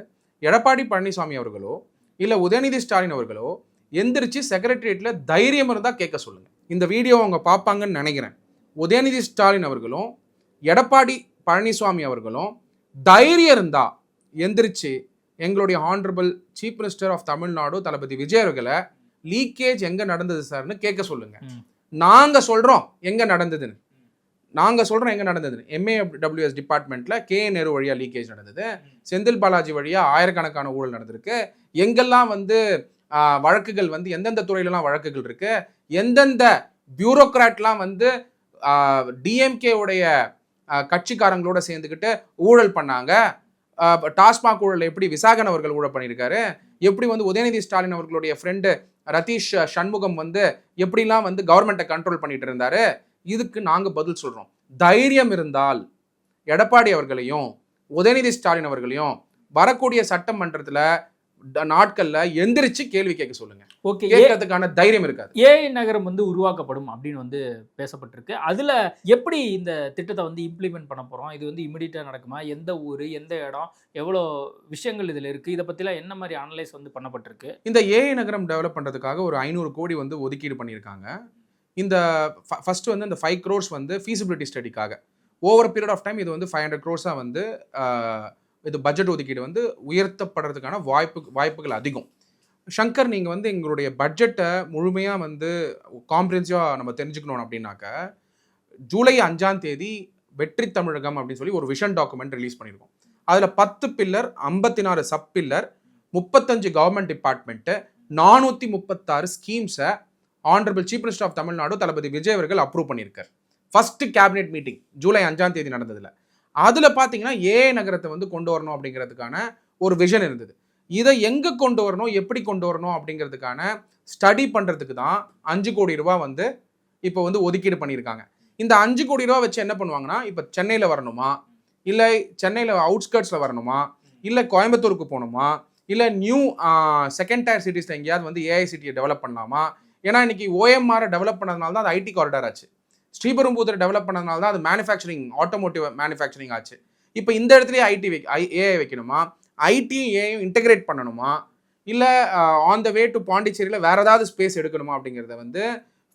எடப்பாடி பழனிசாமி அவர்களோ இல்லை உதயநிதி ஸ்டாலின் அவர்களோ எந்திரிச்சு செக்ரட்டரியேட்டில் தைரியம் இருந்தால் கேட்க சொல்லுங்கள். இந்த வீடியோ அவங்க பார்ப்பாங்கன்னு நினைக்கிறேன். உதயநிதி ஸ்டாலின் அவர்களும் எடப்பாடி பழனிசாமி அவர்களும் தைரியம் இருந்தால் எந்திரிச்சு எங்களுடைய honourable chief minister of Tamil Nadu Thalapathy Vijay அவர்களை லீக்கேஜ் எங்கே நடந்தது சார்னு கேட்க சொல்லுங்க. நாங்கள் சொல்கிறோம் எங்கே நடந்ததுன்னு, MAWS டிபார்ட்மெண்ட்டில் KNR வழியாக லீக்கேஜ் நடந்தது, செந்தில் பாலாஜி வழியாக ஆயிரக்கணக்கான ஊழல் நடந்திருக்கு, எங்கெல்லாம் வந்து வழக்குகள் வந்து எந்தெந்த துறையிலலாம் வழக்குகள் இருக்கு, எந்தெந்த பியூரோக்ராட்லாம் வந்து DMK உடைய கட்சிக்காரங்களோட சேர்ந்துக்கிட்டு ஊழல் பண்ணாங்க, டாஸ்மாக் ஊழல் எப்படி விசாகன் அவர்கள் ஊழல் பண்ணியிருக்காரு, எப்படி வந்து உதயநிதி ஸ்டாலின் அவர்களுடைய ஃப்ரெண்டு ரதீஷ் சண்முகம் வந்து எப்படிலாம் வந்து கவர்மெண்ட்டை கண்ட்ரோல் பண்ணிட்டு இருந்தாரு, இதுக்கு நாங்கள் பதில் சொல்கிறோம். தைரியம் இருந்தால் எடப்பாடி அவர்களையும் உதயநிதி ஸ்டாலின் அவர்களையும் வரக்கூடிய சட்டமன்றத்தில் நாட்களில் எந்திரிச்சு கேள்வி கேட்க சொல்லுங்க. ஓகே, கேட்கறதுக்கான தைரியம் இருக்காது. AI நகரம் வந்து உருவாக்கப்படும் அப்படின்னு வந்து பேசப்பட்டிருக்கு. அதில் எப்படி இந்த திட்டத்தை வந்து இம்ப்ளிமெண்ட் பண்ண போகிறோம், இது வந்து இமிடியட்டாக நடக்குமா, எந்த ஊர் எந்த இடம் எவ்வளோ விஷயங்கள் இதில் இருக்குது, இதை பற்றிலாம் என்ன மாதிரி அனலைஸ் வந்து பண்ணப்பட்டிருக்கு? இந்த AI நகரம் டெவலப் பண்ணுறதுக்காக ஒரு 500 கோடி வந்து ஒதுக்கீடு பண்ணியிருக்காங்க. இந்த ஃபர்ஸ்ட் வந்து இந்த 5 crores வந்து ஃபீசிபிலிட்டி ஸ்டடிக்காக, ஓவர் பீரியட் ஆஃப் டைம் இது வந்து 500 crores வந்து இது பட்ஜெட் ஒதுக்கீடு வந்து உயர்த்தப்படுறதுக்கான வாய்ப்புகள் அதிகம். சங்கர், நீங்கள் வந்து எங்களுடைய பட்ஜெட்டை முழுமையாக வந்து காம்ப்ரிஹென்சிவாக நம்ம தெரிஞ்சுக்கணும் அப்படின்னாக்க, ஜூலை 5ஆம் தேதி வெற்றி தமிழகம் அப்படின்னு சொல்லி ஒரு விஷன் டாக்குமெண்ட் ரிலீஸ் பண்ணியிருக்கோம். அதில் 10 pillar, 54 sub pillar, 35 government department, 436 ஸ்கீம்ஸை honourable chief minister of Tamil Nadu Thalapathy Vijay அவர்கள் அப்ரூவ் பண்ணியிருக்கார். ஃபர்ஸ்ட் கேபினெட் மீட்டிங் ஜூலை 5ஆம் தேதி நடந்ததில்ல. அதில் பார்த்தீங்கன்னா AI நகரத்தை வந்து கொண்டு வரணும் அப்படிங்கிறதுக்கான ஒரு விஷன் இருந்தது. இதை எங்கே கொண்டு வரணும், எப்படி கொண்டு வரணும் அப்படிங்கிறதுக்கான ஸ்டடி பண்ணுறதுக்கு தான் 5 கோடி ரூபா வந்து இப்போ வந்து ஒதுக்கீடு பண்ணியிருக்காங்க. இந்த 5 கோடி ரூபா வச்சு என்ன பண்ணுவாங்கன்னா, இப்போ சென்னையில் வரணுமா, இல்லை சென்னையில் அவுட்ஸ்கர்ட்ஸில் வரணுமா, இல்லை கோயம்புத்தூருக்கு போகணுமா, இல்லை நியூ செகண்ட் டயர் சிட்டிஸில் எங்கேயாவது வந்து AICTயை டெவலப் பண்ணலாமா? ஏன்னா இன்னைக்கு OMR டெவலப் பண்ணதுனால தான் அது IT காரிடார் ஆச்சு. ஸ்ரீபெரும்புதூர் டெவலப் பண்ணதுனால தான் அது மேனுஃபேக்சரிங், ஆட்டோமோட்டிவ் மேனுஃபேக்சரிங் ஆச்சு. இப்போ இந்த இடத்துலயே AI வைக்கணுமா, ஐடியும் ஏயும் இன்டெகிரேட் பண்ணணுமா, இல்லை ஆன் த வே டு பாண்டிச்சேரியில் வேறு ஏதாவது ஸ்பேஸ் எடுக்கணுமா அப்படிங்கிறத வந்து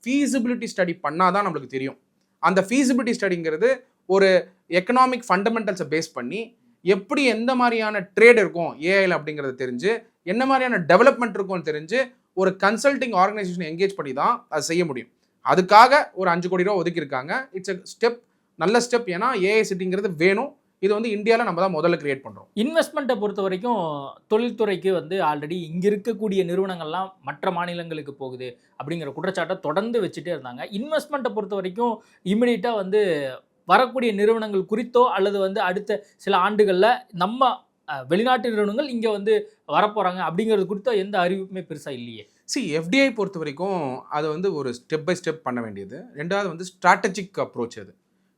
ஃபீஸிபிலிட்டி ஸ்டடி பண்ணால் தான் நம்மளுக்கு தெரியும். அந்த ஃபீஸிபிலிட்டி ஸ்டடிங்கிறது ஒரு எக்கனாமிக் ஃபண்டமெண்டல்ஸை பேஸ் பண்ணி எப்படி எந்த மாதிரியான ட்ரேட் இருக்கும் ஏஐயில் அப்படிங்கிறது தெரிஞ்சு, என்ன மாதிரியான டெவலப்மெண்ட் இருக்கும்னு தெரிஞ்சு ஒரு கன்சல்டிங் ஆர்கனைசேஷன் என்கேஜ் பண்ணி தான் அது செய்ய முடியும். அதுக்காக ஒரு 5 கோடி ரூபா ஒதுக்கியிருக்காங்க. இட்ஸ் எ ஸ்டெப், நல்ல ஸ்டெப். ஏன்னா AICTங்கிறது வேணும். இது வந்து இந்தியாவில் நம்ம தான் முதல்ல கிரியேட் பண்ணுறோம். இன்வெஸ்ட்மெண்ட்டை பொறுத்த வரைக்கும் தொழில்துறைக்கு வந்து ஆல்ரெடி இங்கே இருக்கக்கூடிய நிறுவனங்கள்லாம் மற்ற மாநிலங்களுக்கு போகுது அப்படிங்கிற குற்றச்சாட்டை தொடர்ந்து வச்சுட்டே இருந்தாங்க. இன்வெஸ்ட்மெண்ட்டை பொறுத்த வரைக்கும் இமிடியட்டாக வந்து வரக்கூடிய நிறுவனங்கள் குறித்தோ அல்லது வந்து அடுத்த சில ஆண்டுகளில் நம்ம வெளிநாட்டு நிறுவனங்கள் இங்கே வந்து வரப்போகிறாங்க அப்படிங்கிறது குறித்தோ எந்த அறிவிப்புமே பெருசாக இல்லையே. FDI பொறுத்த வரைக்கும் அது வந்து ஒரு ஸ்டெப் பை ஸ்டெப் பண்ண வேண்டியது. ரெண்டாவது வந்து ஸ்ட்ராட்டஜிக் அப்ரோச். அது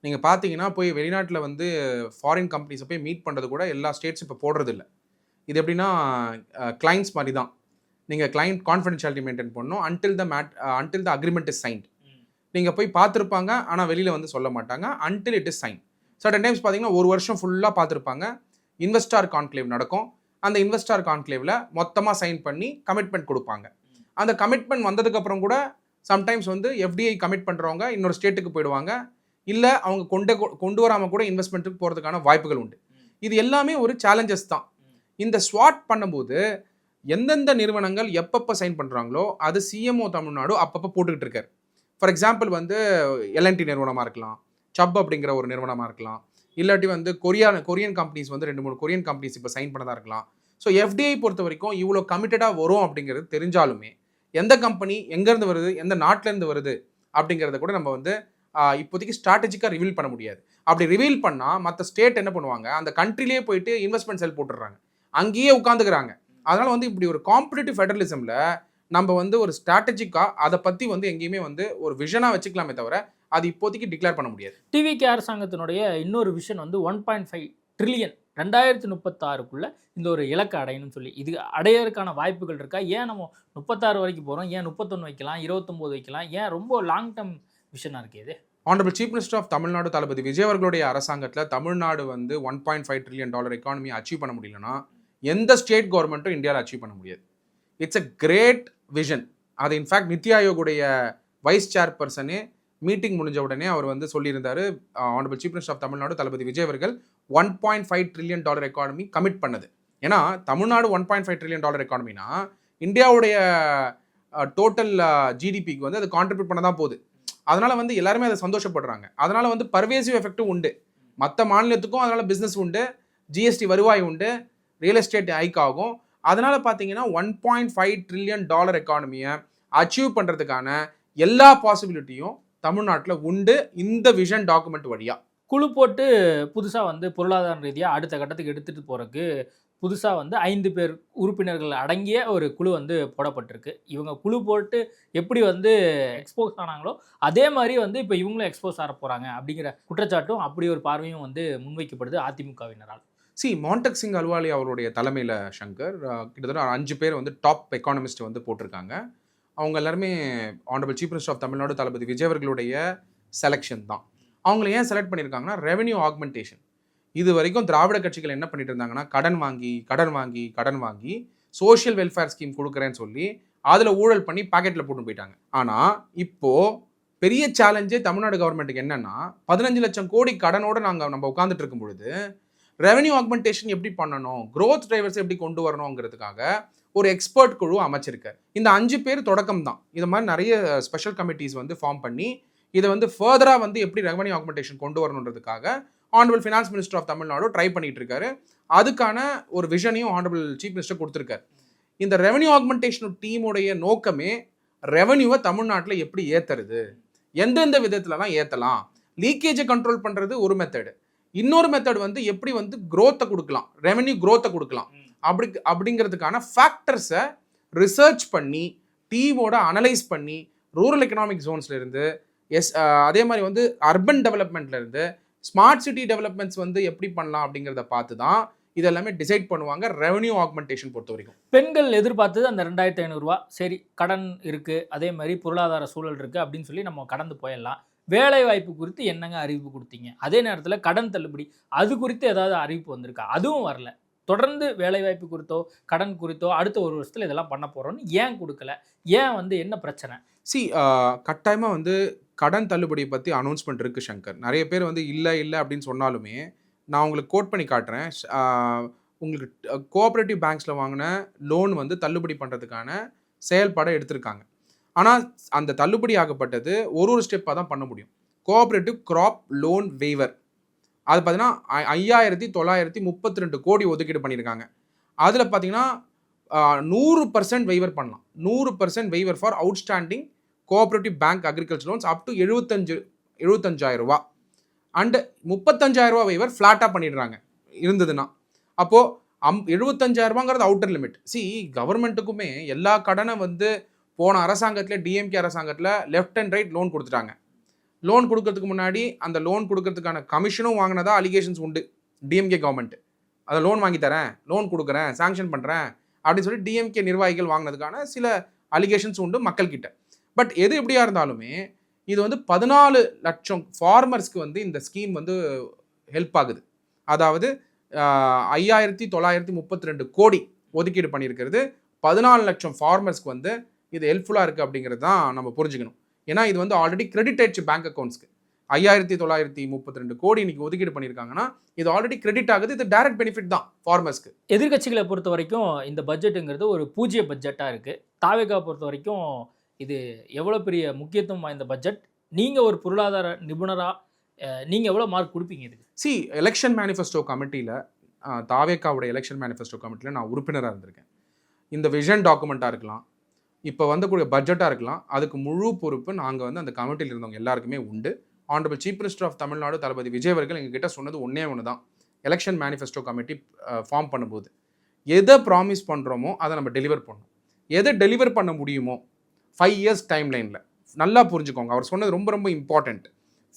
நீங்கள் பார்த்தீங்கன்னா போய் வெளிநாட்டில் வந்து ஃபாரின் கம்பெனிஸை போய் மீட் பண்ணுறது கூட எல்லா ஸ்டேட்ஸும் இப்போ போடுறதில்ல. இது எப்படின்னா கிளைண்ட்ஸ் மாதிரி தான். நீங்கள் கிளைண்ட் கான்ஃபிடென்ஷியாலிட்டி மெயின்டைன் பண்ணணும் until the agreement is signed. நீங்கள் போய் பார்த்துருப்பாங்க, ஆனால் வெளியில் வந்து சொல்ல மாட்டாங்க until it is sign. Certain times பார்த்தீங்கன்னா ஒரு வருஷம் ஃபுல்லாக பார்த்துருப்பாங்க, இன்வெஸ்டார் கான்க்ளேவ் நடக்கும். அந்த இன்வெஸ்டார் கான்க்ளேவில் மொத்தமாக சைன் பண்ணி கமிட்மெண்ட் கொடுப்பாங்க. அந்த கமிட்மெண்ட் வந்ததுக்கப்புறம் கூட சம்டைம்ஸ் வந்து எஃப்டிஐ கமிட் பண்ணுறவங்க இன்னொரு ஸ்டேட்டுக்கு போயிடுவாங்க, இல்லை அவங்க கொண்டு வராமல் கூட இன்வெஸ்ட்மெண்ட்டுக்கு போகிறதுக்கான வாய்ப்புகள் உண்டு. இது எல்லாமே ஒரு சேலஞ்சஸ் தான். இந்த ஸ்வாட் பண்ணும்போது எந்தெந்த நிறுவனங்கள் எப்பப்போ சைன் பண்ணுறாங்களோ அது சிஎம்ஓ தமிழ்நாடு அப்பப்போ போட்டுக்கிட்டு இருக்காரு. ஃபார் எக்ஸாம்பிள் வந்து எல்என்டி நிறுவனமாக இருக்கலாம், சப் அப்படிங்கிற ஒரு நிறுவனமாக இருக்கலாம், இல்லாட்டி வந்து கொரியன் கம்பெனிஸ் வந்து 2-3 கொரியன் கம்பெனிஸ் இப்போ சைன் பண்ணதாக இருக்கலாம். ஸோ எஃப்டிஐ பொறுத்த வரைக்கும் இவ்வளோ கமிட்டடாக வரும் அப்படிங்கிறது தெரிஞ்சாலுமே எந்த கம்பெனி எங்கேருந்து வருது, எந்த நாட்டிலேருந்து வருது அப்படிங்கிறத கூட நம்ம வந்து இப்போதைக்கு ஸ்ட்ராட்டஜிக்காக ரிவீல் பண்ண முடியாது. அப்படி ரிவீல் பண்ணால் மற்ற ஸ்டேட் என்ன பண்ணுவாங்க, அந்த கண்ட்ரிலேயே போயிட்டு இன்வெஸ்ட்மெண்ட் செல் போட்டுடுறாங்க, அங்கேயே உட்காந்துக்கிறாங்க. அதனால் வந்து இப்படி ஒரு காம்படிட்டிவ் ஃபெடரலிசமில் நம்ம வந்து ஒரு ஸ்ட்ராட்டஜிக்காக அதை பற்றி வந்து எங்கேயுமே வந்து ஒரு விஷனாக வச்சுக்கலாமே தவிர அது இப்போதைக்கு டிக்ளேர் பண்ண முடியாது. டிவிகே அரசாங்கத்தினுடைய இன்னொரு விஷன் வந்து 1.5 ட்ரில்லியன் 2036க்குள்ளே இந்த ஒரு இலக்கை அடையணும்னு சொல்லி, இது அடையிறதுக்கான வாய்ப்புகள் இருக்கா? ஏன் நம்ம 36 வரைக்கும் போகிறோம், ஏன் 31 வைக்கலாம், 29 வைக்கலாம், ஏன் ரொம்ப லாங் டேர்ம் விஷனாக இருக்குது இது? Honourable chief minister of Tamil Nadu Thalapathy Vijay அவர்களுடைய அரசாங்கத்தில் தமிழ்நாடு வந்து $1.5 ட்ரில்லியன் எக்கானமி அச்சீவ் பண்ண முடியலன்னா எந்த ஸ்டேட் கவர்மெண்ட்டும் இந்தியாவில் அச்சீவ் பண்ண முடியாது. It's a great vision. அது இன்ஃபேக்ட் நித்தி ஆயோகுடைய வைஸ் சேர்பர்சனே மீட்டிங் முடிஞ்ச உடனே அவர் வந்து சொல்லியிருந்தார், honourable chief minister of Tamil Nadu Thalapathy Vijay அவர்கள் $1.5 ட்ரில்லியன் எக்கானமி கமிட் பண்ணது. ஏன்னா தமிழ்நாடு $1.5 ட்ரில்லியன் எக்கானமினா இந்தியாவுடைய டோட்டல் ஜிடிபிக்கு வந்து அது கான்ட்ரிபியூட் பண்ண தான் போகுது. அதனால் வந்து எல்லாருமே அதை சந்தோஷப்படுறாங்க. அதனால் வந்து பர்வேசிவ் எஃபெக்டும் உண்டு, மற்ற மாநிலத்துக்கும் அதனால் பிஸ்னஸ் உண்டு, ஜிஎஸ்டி வருவாய் உண்டு, ரியல் எஸ்டேட் ஹைக் ஆகும். அதனால் பார்த்தீங்கன்னா $1.5 ட்ரில்லியன் எக்கானமியை அச்சீவ் பண்ணுறதுக்கான எல்லா பாசிபிலிட்டியும் தமிழ்நாட்டில் உண்டு இந்த விஷன் டாக்குமெண்ட் வழியாக. குழு போட்டு புதுசாக வந்து பொருளாதார ரீதியாக அடுத்த கட்டத்துக்கு எடுத்துகிட்டு போகிறதுக்கு புதுசாக வந்து 5 பேர் உறுப்பினர்கள் அடங்கிய ஒரு குழு வந்து போடப்பட்டிருக்கு. இவங்க குழு போட்டு எப்படி வந்து எக்ஸ்போஸ் ஆனாங்களோ அதே மாதிரி வந்து இப்போ இவங்களும் எக்ஸ்போஸ் ஆக போகிறாங்க அப்படிங்கிற குற்றச்சாட்டும் அப்படி ஒரு பார்வையும் வந்து முன்வைக்கப்படுது அதிமுகவினரால். மான்டெக் சிங் அல்வாலியா அவருடைய தலைமையில் சங்கர் கிட்டத்தட்ட 5 பேர் வந்து டாப் எக்கானமிஸ்ட் வந்து போட்டிருக்காங்க. அவங்க எல்லாருமே honourable chief minister of Tamil Nadu Thalapathy Vijay அவர்களுடைய செலெக்ஷன் தான். அவங்கள ஏன் செலக்ட் பண்ணியிருக்காங்கன்னா ரெவென்யூ ஆக்மெண்டேஷன். இது வரைக்கும் திராவிட கட்சிகள் என்ன பண்ணிட்டு இருந்தாங்கன்னா கடன் வாங்கி சோஷியல் வெல்ஃபேர் ஸ்கீம் கொடுக்குறேன்னு சொல்லி அதில் ஊழல் பண்ணி பாக்கெட்டில் போட்டு போயிட்டாங்க. ஆனால் இப்போது பெரிய சேலஞ்சே தமிழ்நாடு கவர்மெண்ட்டுக்கு என்னென்னா 15 லட்சம் கோடி கடனோடு நம்ம உட்காந்துட்டு இருக்கும் பொழுது ரெவென்யூ ஆக்மெண்டேஷன் எப்படி பண்ணணும், க்ரோத் டிரைவர்ஸ் எப்படி கொண்டு வரணுங்கிறதுக்காக ஒரு எக்ஸ்பர்ட் குழு அமைச்சிருக்காரு. இந்த 5 பேர் தொடக்கம் தான். இது மாதிரி நிறைய ஸ்பெஷல் கமிட்டிஸ் வந்து ஃபார்ம் பண்ணி இதை வந்து ஃபர்தராக வந்து எப்படி ரெவென்யூ ஆக்மெண்டேஷன் கொண்டு வரணுன்றதுக்காக honourable finance minister of Tamil Nadu try பண்ணிட்டு இருக்காரு. அதுக்கான ஒரு விஷனையும் ஆனரபிள் சீஃப் மினிஸ்டர் கொடுத்துருக்காரு. இந்த ரெவென்யூ ஆக்மெண்டேஷன் டீமுடைய நோக்கமே ரெவென்யூவை தமிழ்நாட்டில் எப்படி ஏற்றுறது, எந்தெந்த விதத்துலலாம் ஏற்றலாம், லீக்கேஜை கண்ட்ரோல் பண்ணுறது ஒரு மெத்தடு, இன்னொரு மெத்தட் வந்து எப்படி வந்து க்ரோத்தை கொடுக்கலாம், ரெவென்யூ க்ரோத்தை கொடுக்கலாம் அப்படிங்கிறதுக்கான ஃபேக்டர்ஸை ரிசர்ச் பண்ணி டீமோட அனலைஸ் பண்ணி ரூரல் எக்கனாமிக் ஜோன்ஸ்லேருந்து அதே மாதிரி வந்து அர்பன் டெவலப்மெண்ட்லேருந்து ஸ்மார்ட் சிட்டி டெவலப்மெண்ட்ஸ் வந்து எப்படி பண்ணலாம் அப்படிங்கிறத பார்த்து தான் இதெல்லாமே டிசைட் பண்ணுவாங்க ரெவென்யூ ஆக்மெண்டேஷன் பொறுத்த வரைக்கும். பெண்கள் எதிர்பார்த்தது அந்த 2500 ரூபா, சரி கடன் இருக்குது, அதே மாதிரி பொருளாதார சூழல் இருக்குது அப்படின்னு சொல்லி நம்ம கடந்து போயிடலாம். வேலை வாய்ப்பு குறித்து என்னங்க அறிவிப்பு கொடுத்தீங்க? அதே நேரத்தில் கடன் தள்ளுபடி அது குறித்து ஏதாவது அறிவிப்பு வந்திருக்கா? அதுவும் வரல. தொடர்ந்து வேலைவாய்ப்பு குறித்தோ கடன் குறித்தோ அடுத்த ஒரு வருஷத்தில் இதெல்லாம் பண்ண போகிறோன்னு ஏன் கொடுக்கல? ஏன் வந்து என்ன பிரச்சனை? கட்டாயமாக வந்து கடன் தள்ளுபடியை பற்றி அனௌன்ஸ்மெண்ட் இருக்குது சங்கர். நிறைய பேர் வந்து இல்லை அப்படின்னு சொன்னாலுமே நான் உங்களுக்கு கோட் பண்ணி காட்டுறேன். உங்களுக்கு கோஆப்ரேட்டிவ் பேங்க்ஸில் வாங்கின லோன் வந்து தள்ளுபடி பண்ணுறதுக்கான செயல்பாடை எடுத்திருக்காங்க. ஆனால் அந்த தள்ளுபடி ஆகப்பட்டது ஒரு ஸ்டெப்பாக தான் பண்ண முடியும். கோஆப்ரேட்டிவ் கிராப் லோன் வெய்வர் அது பார்த்தீங்கன்னா 5932 கோடி ஒதுக்கீடு பண்ணியிருக்காங்க. அதில் பார்த்தீங்கன்னா 100% வெய்வர் பண்ணலாம். 100% waiver for outstanding cooperative bank agriculture loans up to 75,000 ரூபா அண்டு 35,000 ரூபா வெய்வர் ஃப்ளாட்டாக பண்ணிடுறாங்க இருந்ததுன்னா. அப்போது 75,000 ரூபாங்கிறது அவுட்டர் லிமிட். கவர்மெண்ட்டுக்குமே எல்லா கடனை வந்து போன அரசாங்கத்தில் டிஎம்கே அரசாங்கத்தில் லெஃப்ட் அண்ட் ரைட் லோன் கொடுத்துட்டாங்க. லோன் கொடுக்கறதுக்கு முன்னாடி அந்த லோன் கொடுக்கறதுக்கான கமிஷனும் வாங்கினதா அலிகேஷன்ஸ் உண்டு. டிஎம்கே கவர்மெண்ட் அதை லோன் வாங்கி தரேன், லோன் கொடுக்குறேன், சாங்ஷன் பண்ணுறேன் அப்படின்னு சொல்லி டிஎம்கே நிர்வாகிகள் வாங்கினதுக்கான சில அலிகேஷன்ஸ் உண்டு மக்கள்கிட்ட. பட் எது எப்படியா இருந்தாலுமே இது வந்து 14 லட்சம் ஃபார்மர்ஸ்க்கு வந்து இந்த ஸ்கீம் வந்து ஹெல்ப் ஆகுது. அதாவது 5,932 கோடி ஒதுக்கீடு பண்ணியிருக்கிறது 14 லட்சம் ஃபார்மர்ஸ்க்கு வந்து இது ஹெல்ப்ஃபுல்லாக இருக்குது அப்படிங்கிறது தான் நம்ம புரிஞ்சுக்கணும். ஏன்னா இது வந்து ஆல்ரெடி கிரெடிட் ஆயிடுச்சு பேங்க் அக்கௌண்ட்ஸ்க்கு. 5,932 கோடி இன்னைக்கு ஒதுக்கீடு பண்ணியிருக்காங்கன்னா இது ஆல்ரெடி கிரெடிட் ஆகுது. இது டைரக்ட் பெனிஃபிட் தான் ஃபார்மர்ஸ்க்கு. எதிர்க்கட்சிகளை பொறுத்த வரைக்கும் இந்த பட்ஜெட்டுங்கிறது ஒரு பூஜ்ய பட்ஜெட்டாக இருக்குது. தாவேகா பொறுத்த வரைக்கும் இது எவ்வளோ பெரிய முக்கியத்துவம் வாய்ந்த பட்ஜெட்? நீங்கள் ஒரு பொருளாதார நிபுணராக நீங்கள் எவ்வளோ மார்க் கொடுப்பீங்க இதுக்கு? எலெக்ஷன் மேனிஃபெஸ்டோ கமிட்டியில் தாவேகாவோட எலெக்ஷன் மேனிஃபெஸ்டோ கமிட்டியில் நான் உறுப்பினராக இருந்திருக்கேன். இந்த விஷன் டாக்குமெண்ட்டாக இருக்கலாம், இப்போ வந்தக்கூடிய பட்ஜெட்டாக இருக்கலாம், அதுக்கு முழு பொறுப்பு நாங்கள் வந்து அந்த கமிட்டியில் இருந்தவங்க எல்லாருக்குமே உண்டு. Honourable chief minister of Tamil Nadu Thalapathy Vijay அவர்கள் எங்ககிட்ட சொன்னது ஒன்றே தான். எலெக்ஷன் மேனிஃபெஸ்டோ கமிட்டி ஃபார்ம் பண்ணும்போது எதை ப்ராமிஸ் பண்ணுறோமோ அதை நம்ம டெலிவர் பண்ணணும். எதை டெலிவர் பண்ண முடியுமோ 5 இயர்ஸ் டைம் லைனில் நல்லா புரிஞ்சுக்கோங்க. அவர் சொன்னது ரொம்ப ரொம்ப இம்பார்ட்டண்ட்.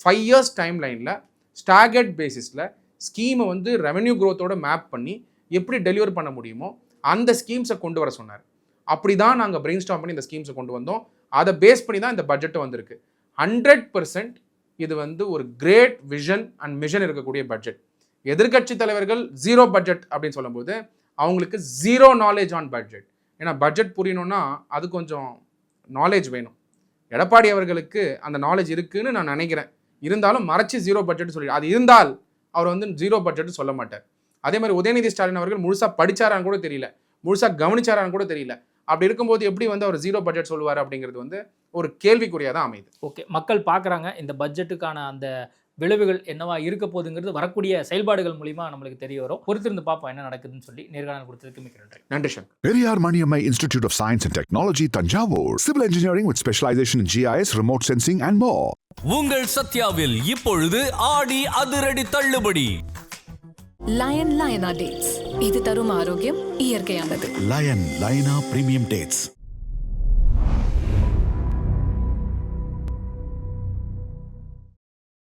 5 இயர்ஸ் டைம் லைனில் ஸ்டாகர்ட் பேசிஸில் ஸ்கீமை வந்து ரெவென்யூ க்ரோத்தோட மேப் பண்ணி எப்படி டெலிவர் பண்ண முடியுமோ அந்த ஸ்கீம்ஸை கொண்டு வர சொன்னார். அப்படி தான் நாங்கள் பிரெயின் ஸ்டார்ம் பண்ணி இந்த ஸ்கீம்ஸை கொண்டு வந்தோம். அதை பேஸ் பண்ணி தான் இந்த பட்ஜெட்டு வந்திருக்கு. 100% இது வந்து ஒரு கிரேட் விஷன் அண்ட் மிஷன் இருக்கக்கூடிய பட்ஜெட். எதிர்க்கட்சி தலைவர்கள் 0 பட்ஜெட் அப்படின்னு சொல்லும்போது அவங்களுக்கு 0 நாலேஜ் ஆன் பட்ஜெட். ஏன்னா பட்ஜெட் புரியணும்னா அது கொஞ்சம் நாலேஜ் வேணும். எடப்பாடி அவர்களுக்கு அந்த நாலேஜ் இருக்குன்னு நான் நினைக்கிறேன். இருந்தாலும் மறைச்சி 0 பட்ஜெட் சொல்லி அது இருந்தால் அவர் வந்து 0 பட்ஜெட் சொல்ல மாட்டார். அதே மாதிரி உதயநிதி ஸ்டாலின் அவர்கள் முழுசாக படிச்சாரான்னு கூட தெரியல, முழுசாக கவனிச்சாரான்னு கூட தெரியல. அப்படி இருக்கும்போது எப்படி வந்து அவர் 0 பட்ஜெட் சொல்லுவார் அப்படிங்கிறது வந்து ஒரு கேள்விக்குறியாக தான் அமையுது. ஓகே, மக்கள் பார்க்குறாங்க இந்த பட்ஜெட்டுக்கான அந்த விளைவுகள் என்னவா இருக்க போகுதுங்கிறது வரக்கூடிய செயல்பாடுகள் மூலிமா நம்மளுக்கு தெரிய வரும். பொறுத்திருந்து பார்ப்போம் என்ன நடக்குதுன்னு சொல்லி. நேர்காணல் கொடுத்ததுக்கு மிக்க நன்றி. நன்றி sir. Periyar Maniammai Institute of Science and Technology, Tanjavur. Civil engineering with specialization in GIS, remote sensing and more. உங்கள் சத்யாவில் இப்பொழுது ஆடி அதிரடி தள்ளுபடி. லயன் லயனா டேட்ஸ். இது தரும் ஆரோக்கியம் இயற்கையானது. Lion Lina Premium Dates.